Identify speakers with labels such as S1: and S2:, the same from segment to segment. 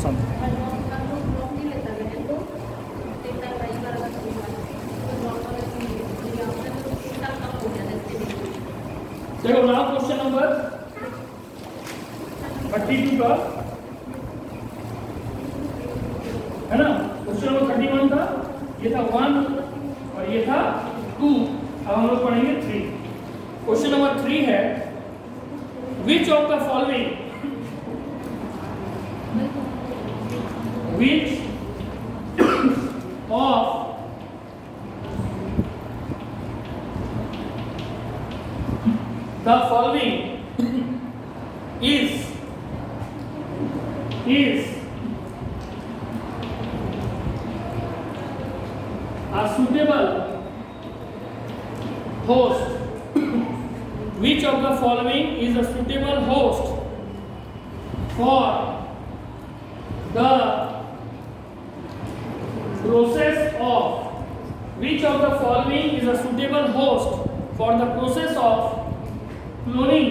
S1: something. देखो now question number 32 का है ना। क्वेश्चन नंबर 31 था, ये था 1 और ये था 2। अब हम लोग पढ़ेंगे 3। क्वेश्चन नंबर 3 है, which of the following which of the following is a suitable host? Which of the following is a suitable host for the process of which of the following is a suitable host for the process of cloning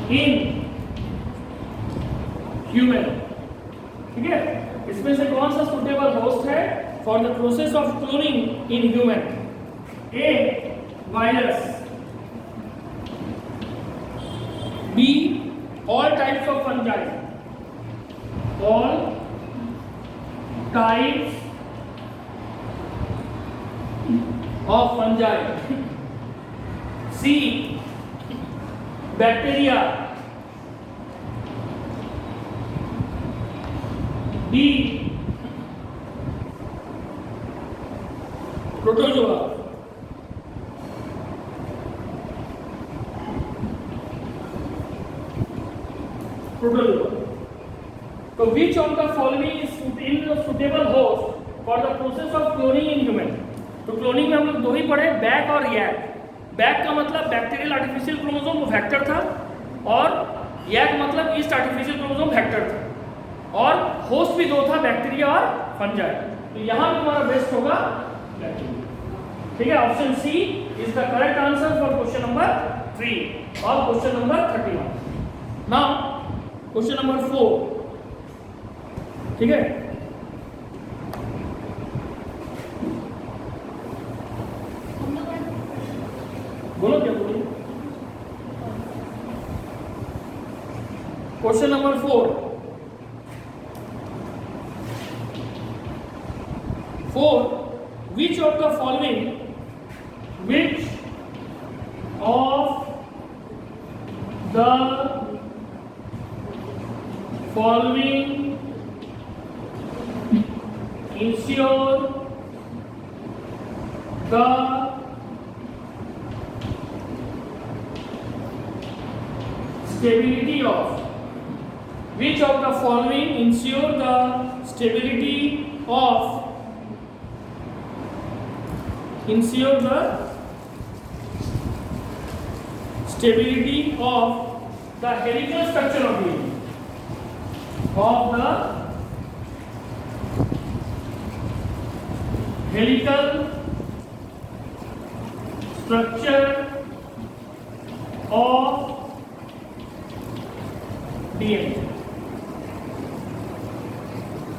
S1: in human? ठीक है, इसमें से कौन सा suitable host है for the process of cloning in human? A virus, B all types of fungi, all types of fungi, C bacteria, D protozoa। तो which of the following is suitable host for the process of cloning in human? तो cloning में हम लोग दो ही पढ़े, back और यैक। Back का मतलब बैक्टीरियल आर्टिफिशियल क्रोमोसोम फैक्टर था, और यैक मतलब ईस्ट आर्टिफिशियल क्रोमोसोम फैक्टर था, और होस्ट भी दो था, बैक्टीरिया और फंजाई। तो यहाँ पे हमारा बेस्ट होगा बैक्टीरिया। ठीक है, option C is the correct answer for question number 3 और question number 31। Now question number 4। ठीक है, बोलो क्या बोलो। Question number 4, which of the following ensure the stability of which of the following ensure the stability of the helical structure of the helical structure of DNA।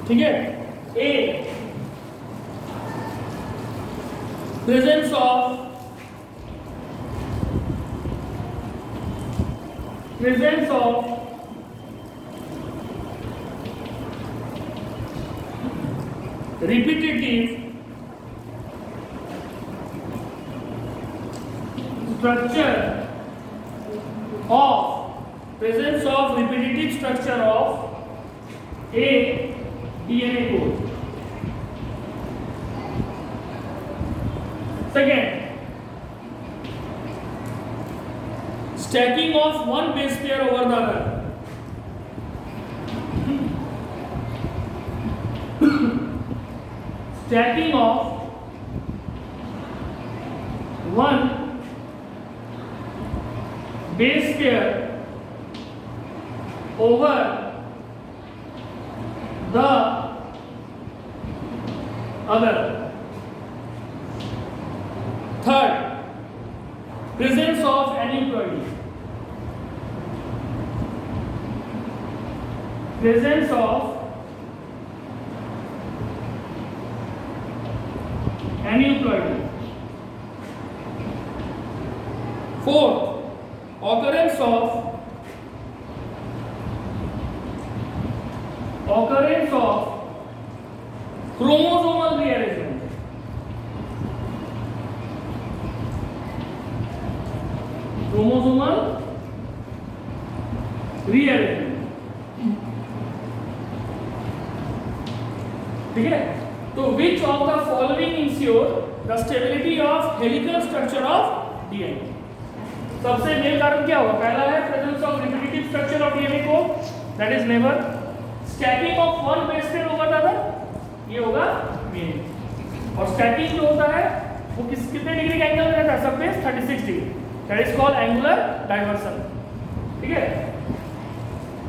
S1: ठीक है, ए presence of repetitive structure of a DNA code। Second, stacking of one base pair over the other। Stacking of one base pair over the other। Third, presence of aneuploidy। presence of aneuploidy. Fourth, occurrence of chromosomal rearrangement. Chromosomal rearrangement. ठीक है, तो which of the following ensure the stability of helical structure of DNA? सबसे main कारण क्या होगा? पहला है presence of repetitive structure of DNA को, that is never. Stacking of one base pair होगा दादा, ये होगा मेन. और stacking जो होता है वो कितने डिग्री का एंगल में रहता है? सब पे 36 degree. That is called angular diversion. ठीक है,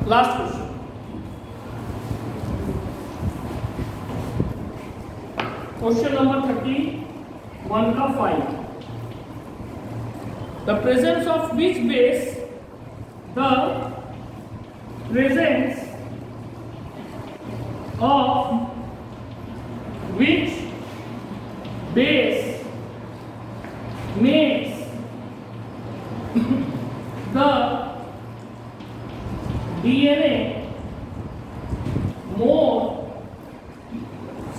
S1: लास्ट क्वेश्चन. क्वेश्चन नंबर 31 का 5. The presence of which base? The presence of which base makes the DNA more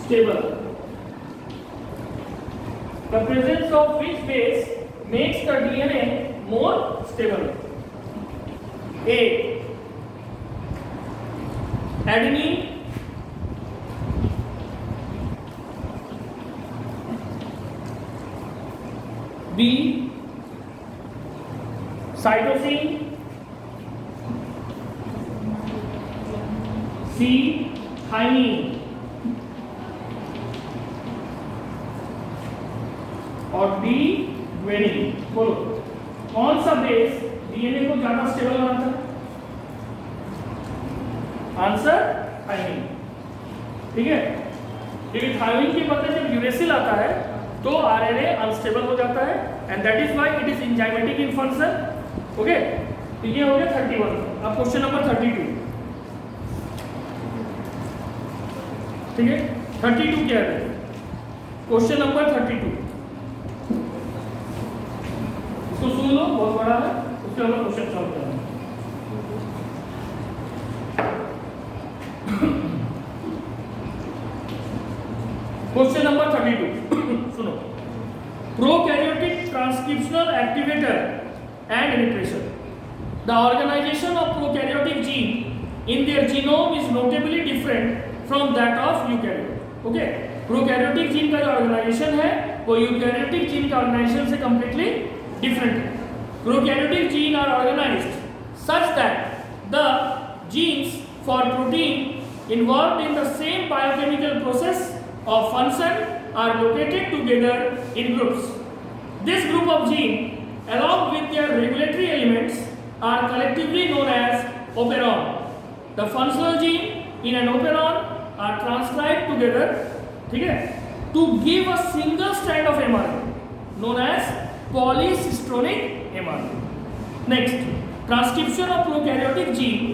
S1: stable? The presence of which base makes the DNA more stable? A. Adenine. B. Cytosine. C. Thymine. और D guanine. बोलो कौन सा base DNA को ज्यादा stable बनाता है? Answer thymine. ठीक है, क्योंकि थायमिन के बदले जब यूरेसिल आता है तो आरएनए अनस्टेबल हो जाता है and that is why it is enzymatic in function. Okay, तो ये हो गया 31. अब क्वेश्चन नंबर 32. ठीक है, 32 क्या है? क्वेश्चन नंबर 32 तो सुन लो, बहुत बड़ा है, उसके बाद क्वेश्चन सॉल्व करना. क्वेश्चन नंबर 32 सुनो. Prokaryotic transcriptional activator and repressor. The organization of prokaryotic gene in their genome is notably different from that of eukaryote. Okay, prokaryotic gene का जो ऑर्गेनाइजेशन है वो यूकैरियोटिक जीन के ऑर्गेनाइजेशन से completely different. Prokaryotic genes are organized such that the genes for protein involved in the same biochemical process of function are located together in groups. This group of genes along with their regulatory elements are collectively known as operon. The functional gene in an operon are transcribed together, ठीक है, to give a single strand of mRNA known as polycistronic mRNA. Next, transcription of prokaryotic gene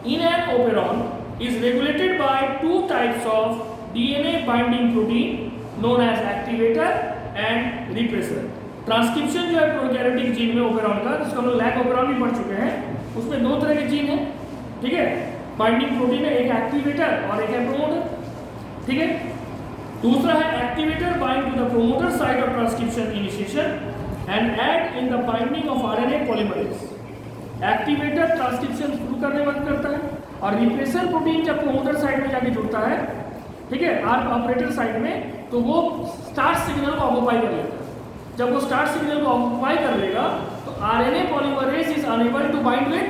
S1: in an operon is regulated by two types of DNA binding protein known as activator and repressor. Transcription जो है prokaryotic gene में operon का, जिसको हम लोग lac operon भी पढ़ चुके हैं, उसमें दो तरह के जीन हैं. ठीक है, बाइंडिंग प्रोटीन है, एक एक्टिवेटर और एक है प्रोमोटर. ठीक है, दूसरा है activator bind to the promoter site of transcription initiation and add in the binding of RNA polymerase. Activator transcription शुरू करने में मदद करता है और रिप्रेसर प्रोटीन जब प्रोमोटर साइड में जाके जुड़ता है, ठीक है, आर ऑपरेटर साइड में, तो वो स्टार्ट सिग्नल को ऑक्युपाई कर लेता है. जब वो स्टार्ट सिग्नल को ऑक्युपाई कर लेगा तो RNA polymerase is unable to bind with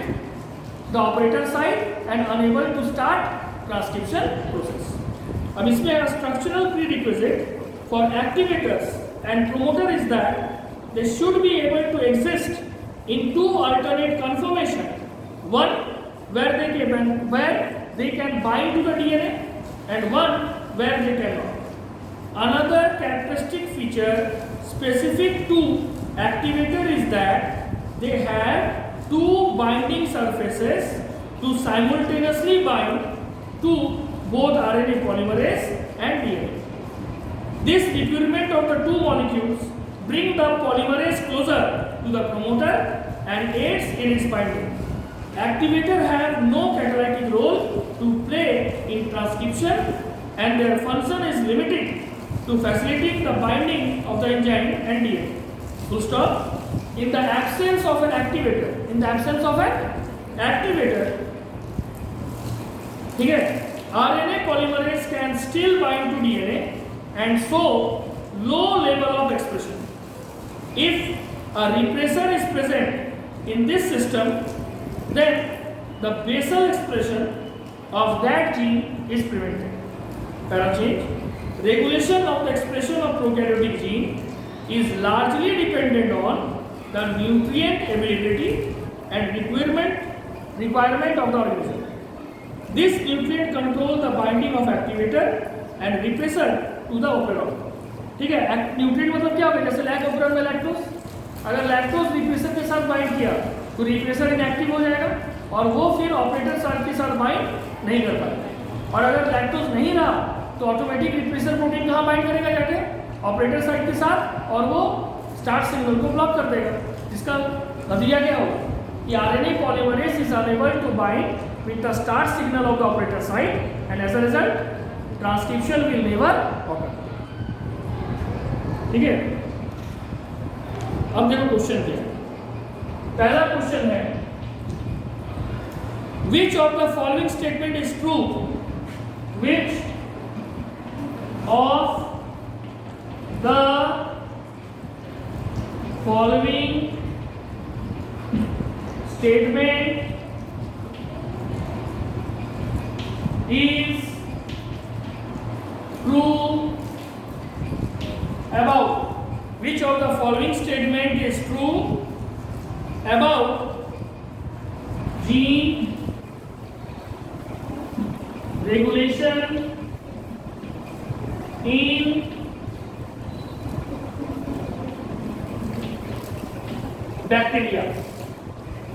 S1: the operator site and unable to start transcription process. अब इसमें structural prerequisite for activators and promoter is that they should be able to exist in two alternate conformations. One where they can bind to the DNA and one where they cannot. Another characteristic feature specific to activator is that they have two binding surfaces to simultaneously bind to both RNA polymerase and DNA. This depurement of the two molecules bring the polymerase closer to the promoter and aids in its binding. Activator have no catalytic role to play in transcription and their function is limited to facilitating the binding of the enzyme and DNA. Full stop. In the absence of an activator, ठीक है, RNA polymerase can still bind to DNA and show low level of expression. If a repressor is present in this system, then the basal expression of that gene is prevented. Para change. Regulation of the expression of prokaryotic gene is largely dependent on the nutrient availability and requirement of the organism. This nutrient control the binding of activator and repressor to the operon. ठीक है, nutrient मतलब क्या होगा? जैसे lack operand में lactose, अगर lactose repressor के साथ बाइंड किया तो रिप्रेसर इनएक्टिव हो जाएगा और वो फिर ऑपरेटर साइट के साथ बाइंड नहीं कर पाएगा। और अगर लैक्टोज नहीं रहा तो ऑटोमेटिक रिप्रेसर प्रोटीन कहाँ बाइंड करेगा? जाके ऑपरेटर साइट के साथ, और वो स्टार्ट सिग्नल को ब्लॉक कर देगा। जिसका नतीजा क्या होगा कि RNA polymerase is unable to bind with the start signal of the operator site and as a result transcription will never occur. ठीक है, अब देखो क्वेश्चन क्या है। पहला क्वेश्चन है which of the following statement is true? Which of the following statement is true about? Which of the following statement is true about gene regulation in bacteria?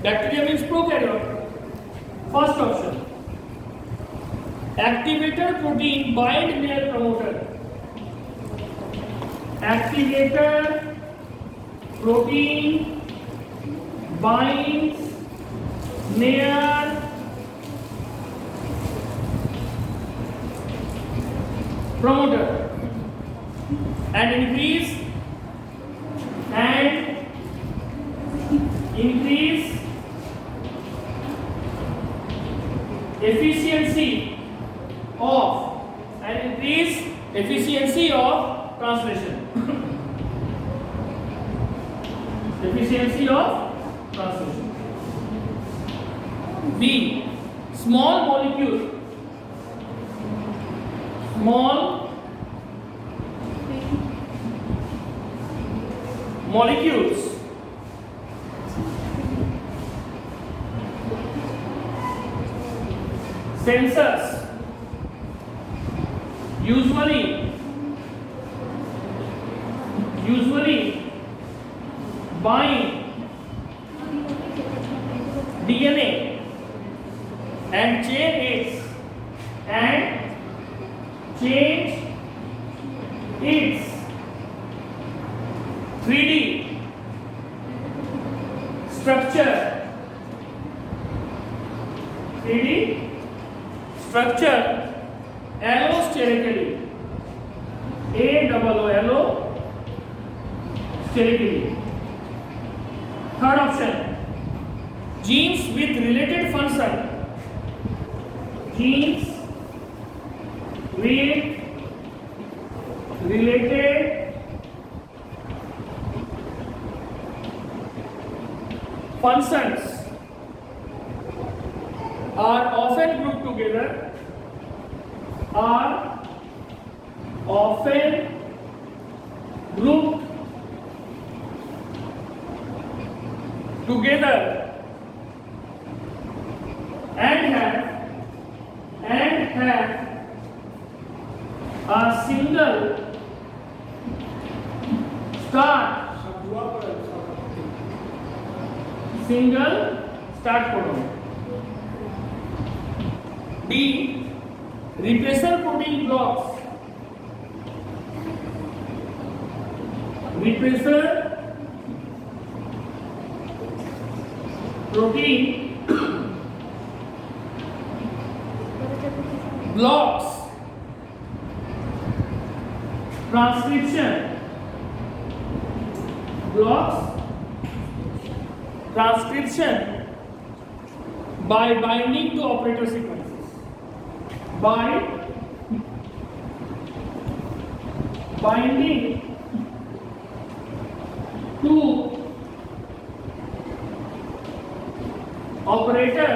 S1: Bacteria means prokaryote. First option, activator protein bind near promoter. Activator protein binds near promoter and increase efficiency of translation. Efficiency of translation. B, small molecules sensors usually bind DNA and change its 3D structure. Allosterically. Allosterically. Third option, genes with related function. Genes with related functions are often grouped together. And have a single start codon. D repressor protein blocks, repressor protein blocks transcription by binding to operator sequences, by binding to operator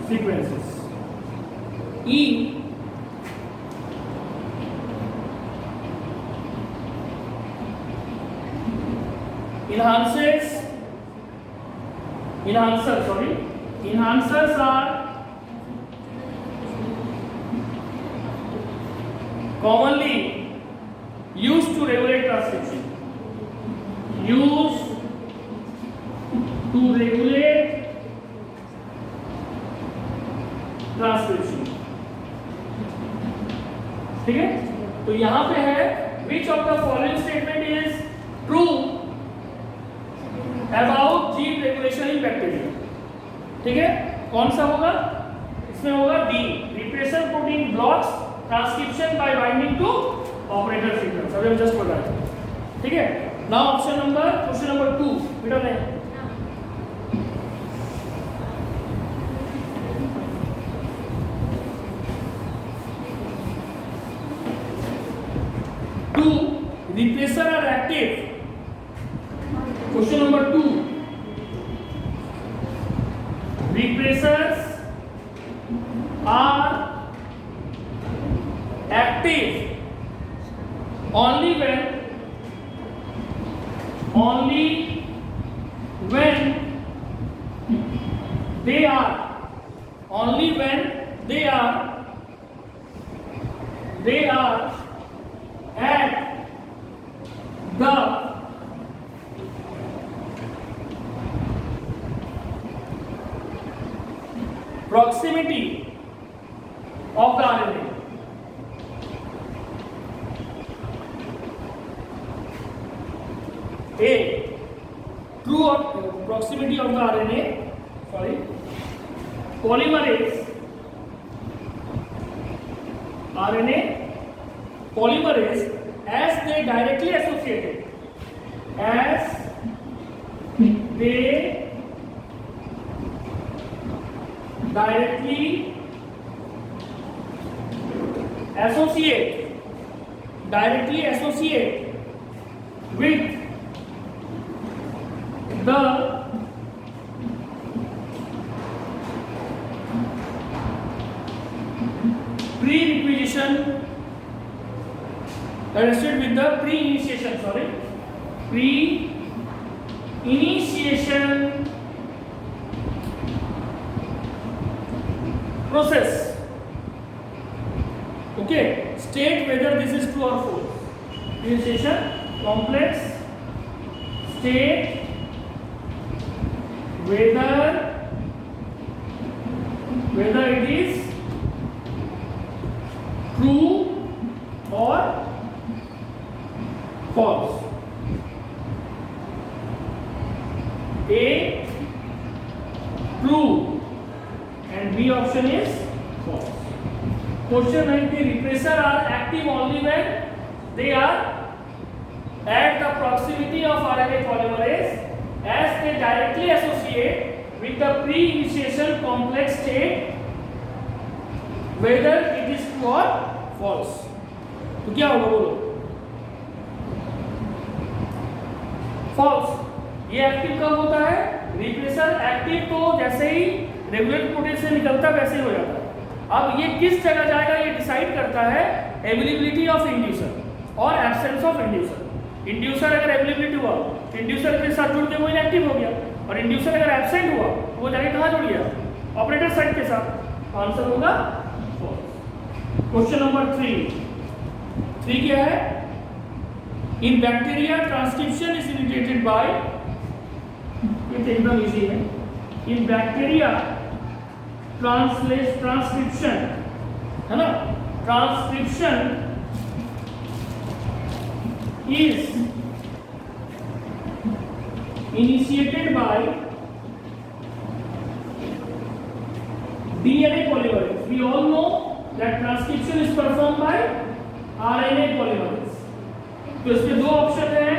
S1: sequences. E enhancers are commonly used to regulate transcription, ठीक है। तो यहां पे है which of the following statement is true about gene regulation in bacteria, ठीक है। कौन सा होगा इसमें? होगा D repressor protein blocks transcription by binding to operator sequence। अभी हम जस्ट पढ़ रहे थे, ठीक है। नाउ क्वेश्चन नंबर 2 बेटा ने repressor are active. Question number 2. Repressors are active only when they are at the proximity of the RNA. A, true or proximity of the RNA, polymerase as they directly associated with the pre-initiation process. Okay, state whether this is true or false. Initiation complex state whether it is true or false. A, true, and B option is false. Question 90, repressor are active only when they are at the proximity of RNA polymerase as they directly associate with the pre-initiation complex state whether it is true or false. तो क्या होगा बोलो? False. ये active कब होता है? Repressor active तो जैसे ही रेगुलेट प्रोटीन से निकलता वैसे ही हो जाता है। अब ये किस जगह जाएगा ये डिसाइड करता है अवेलेबिलिटी ऑफ इंड्यूसर और एब्सेंस ऑफ इंड्यूसर। इंड्यूसर अगर अवेलेबिलिटी हुआ, इंड्यूसर के साथ जुड़ के वो इनएक्टिव हो गया, और इंड्यूसर अगर एब्सेंट हुआ वो जाके कहाँ जुड़ गया? ऑपरेटर साइट के साथ। आंसर होगा फॉल्स। क्वेश्चन नंबर 3 क्या है? इन bacteria transcription is initiated by, ये एकदम इजी है, in bacteria transcription, है ना, transcription is initiated by DNA polymerase. We all know that transcription is performed by RNA polymerase. तो इसमें दो ऑप्शन है,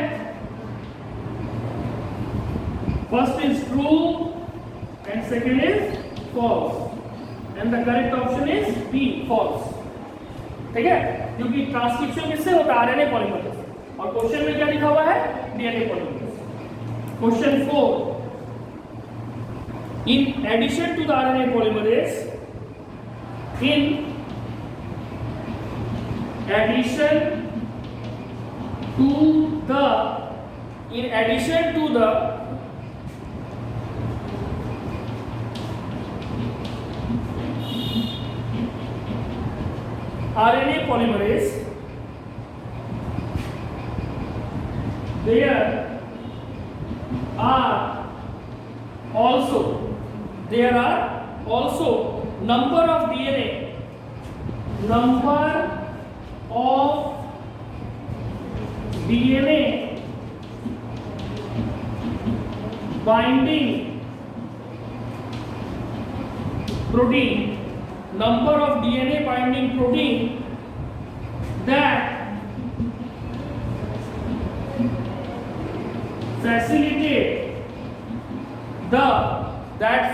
S1: first is true and second is false, and the correct option is B, false. ठीक है, क्योंकि transcription किससे होता है? RNA polymerase. और क्वेश्चन में क्या लिखा हुआ है? DNA polymerase. Question 4, in addition to the RNA polymerase, in addition to the RNA polymerase, there are also number of DNA binding protein, number of DNA binding protein that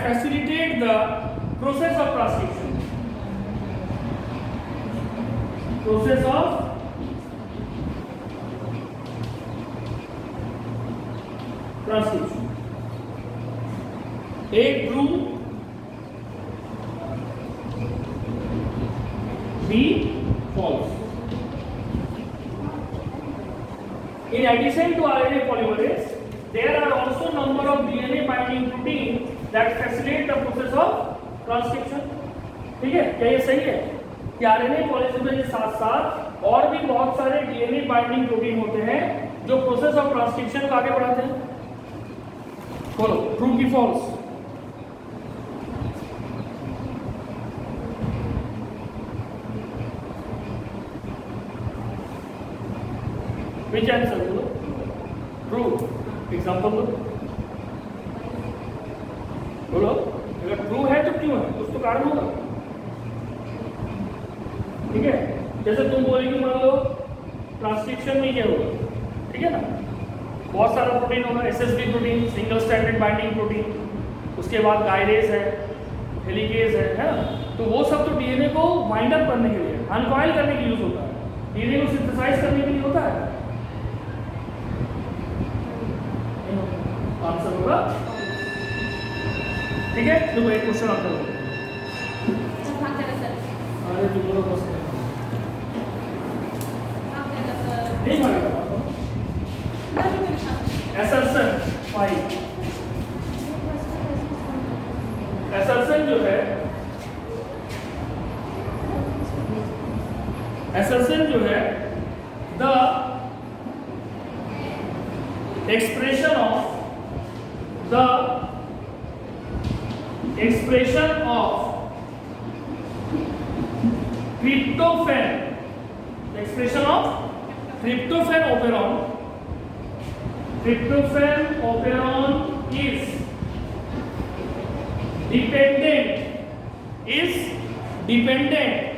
S1: facilitate the process of transcription. Process of transcription. A, true, B, false. In addition to RNA polymerase, there are also number of DNA binding protein that facilitate the process of transcription. ठीक है, क्या ये सही है कि RNA polymerase के साथ साथ और भी बहुत सारे डीएनए बाइंडिंग प्रोटीन होते हैं जो प्रोसेस ऑफ ट्रांसक्रिप्शन को आगे बढ़ाते हैं? बोलो, ट्रू की फॉल्स? विच आंसर? बोलो, ट्रू. एग्जांपल दो. बोलो, अगर ट्रू है तो क्यों है? कुछ तो कारण होगा. ठीक है, जैसे तुम बोलेगी मान लो ट्रांसक्रिप्शन में ये होगा, ठीक है ना, बहुत सारा प्रोटीन होगा, SSB protein, single stranded binding protein, उसके बाद गायरेज है, हेलिकेज है ना, तो वो सब तो डीएनए को बाइंड अप करने के लिए, अनकॉइल करने के लिए यूज होता है, डीएनए को सिंथेसाइज करने के लिए होता है. आंसर होगा. ठीक है, तो एक क्वेश्चन आप करो. अरे तुम लोग बस नहीं मारेगा. assertion 5. assertion जो है, assertion जो है, the expression of tryptophan operon is dependent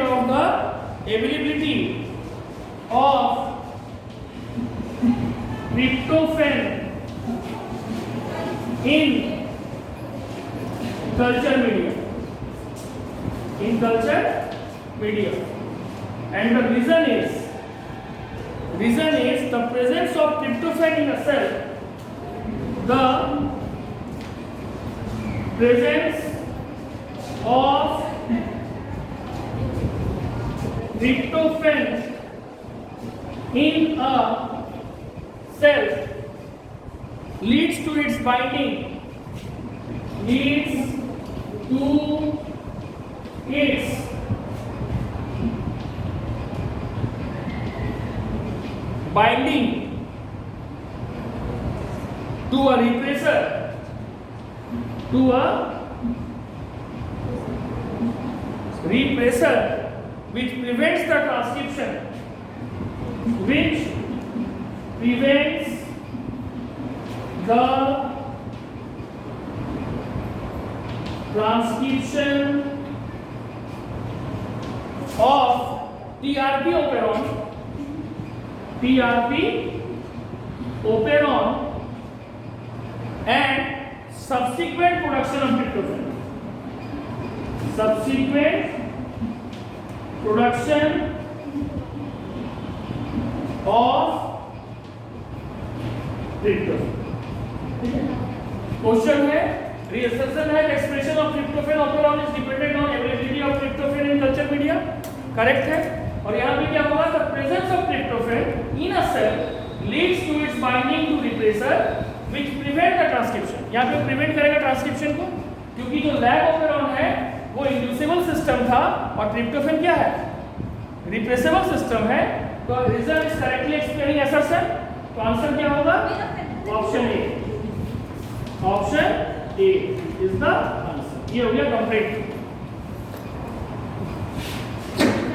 S1: of the availability of tryptophan in culture media, and the reason is the presence of tryptophan in a cell. The presence of tryptophan in a cell leads to its binding, binding to a repressor, which prevents the transcription, of TRP operon and subsequent production of tryptophan. Question है reassertion है expression of tryptophan operon is dependent on availability of tryptophan in culture media. Correct है। और यहाँ पे क्या होगा, the presence of tryptophan in a cell leads to its binding to repressor which prevent the transcription. यहाँ पे prevent करेगा transcription को, क्योंकि जो लैग ऑपेरॉन है वो इंड्यूसिबल सिस्टम था और ट्रिप्टोफैन क्या है, रिप्रेसिबल सिस्टम है। तो reason is correctly explaining assertion. तो आंसर क्या होगा, option A is the answer. ये हो गया कंप्लीट।